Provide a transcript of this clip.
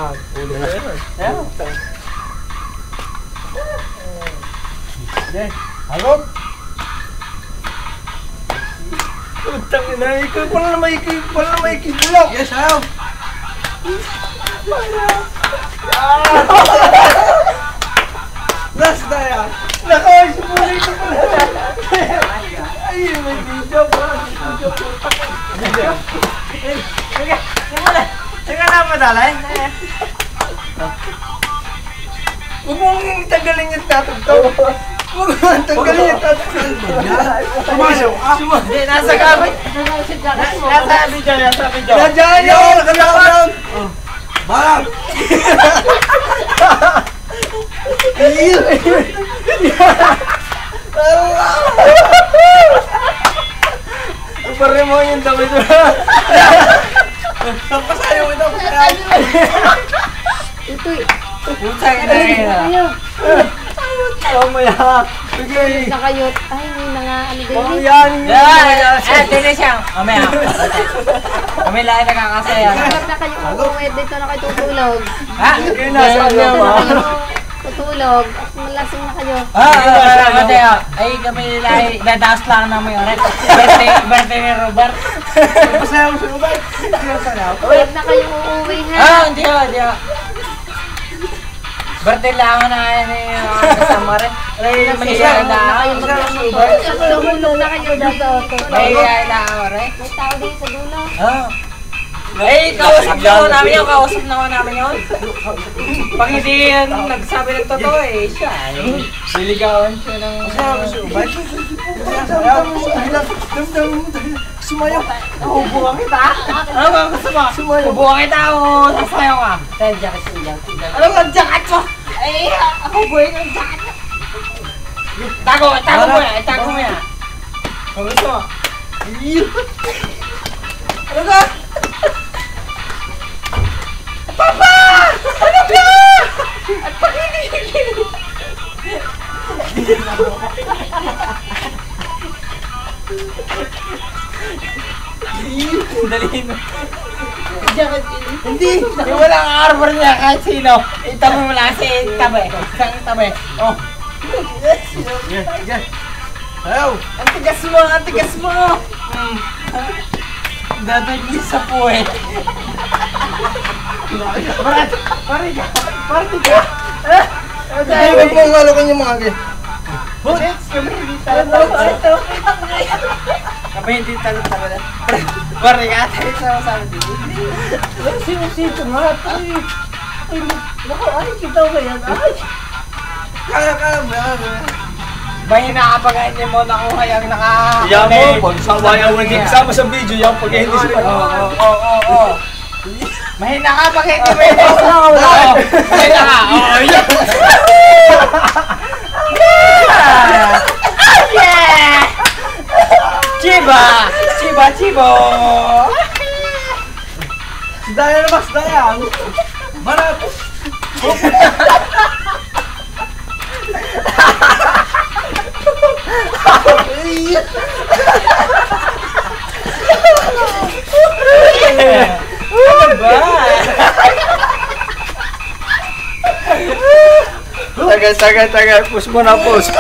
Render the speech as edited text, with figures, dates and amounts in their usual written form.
Yan. Ulo na yun. Ayan. Yan. Harap. Utang ina, ikaw pala na may bulak. Yes, ayaw. Last na yan. Nakaway si Puli ito pala. Ay, may video pa. Teka na madalay. Huwag mong tanggalin yung tatugtog. Huwag mong tanggalin yung tatugtog. Sumasaw ka. Hindi, nasa gamit. Nasa video. Nandiyan yun! Nakalaman. Balang. Pare mo yung damit mo. Pasayo ito. Ito'y. Putang ina ina. Mamaya. Sige. Nakayot. Ay, may mga ano din. Mamaya. Tinis siya. Mamaya. Kami lang nakakasaya. Harap na kayo umuwi. Dito na kayo tutulog. Ha? Sige na, sabi Dito mo. na kayo tutulog. At malasing na kayo. Mateo. Ay, kami lang. Dadaos lang namin yun. Birthday ni Robert. Pasaya mo si Robert. Huwag na kayo uuwi ha. Hindi ako. Birthday lang na ni kasama rin. Ay, mag-isa na ako. Tumulog na kayo dito. May na ako rin. May tao din sa dulo. Ay, kausap naman namin yun. Pag hindi yan nagsabi ng totoo siya. Siligawan siya ng... Pasaya mo si Robert. Damdam mo. Sumayaw. Ubuhan kita? Ano ba gusto mo? Ubuhan kita o sasayaw ka? Tayo jacket sila. Ano ba ang jacket mo? Ay, ako buhay ng jacket. Tago mo yan. Kung gusto mo. Ano ka? Papa! Ano ka? At pakinig! Dali mo. Hindi. Yung walang arbor niya kahit sino. Itabi mo lang si tabi. Isang tabi. Oh. Ayaw. Ang tigas mo. Dadagli sa puwet. Parati ka. Huwag mong halokan yung mga gay. Kami hindi talo-talo na. Pare ka, tayo sa sabi dito. Sino nga? Ay, naku, ay, kita ko yan. Ay. Kaya. Mahina kapag hindi mo nakuha yung naka... Yan mo, pag sawayan mo hindi kasama sa video yan, pag hindi siya pa. Oo. Mahina kapag hindi mo yung mahina ka. Yeah! Chibo! Daya na mas daya. Barat. Ano ba? Tagal. Push mo na, push.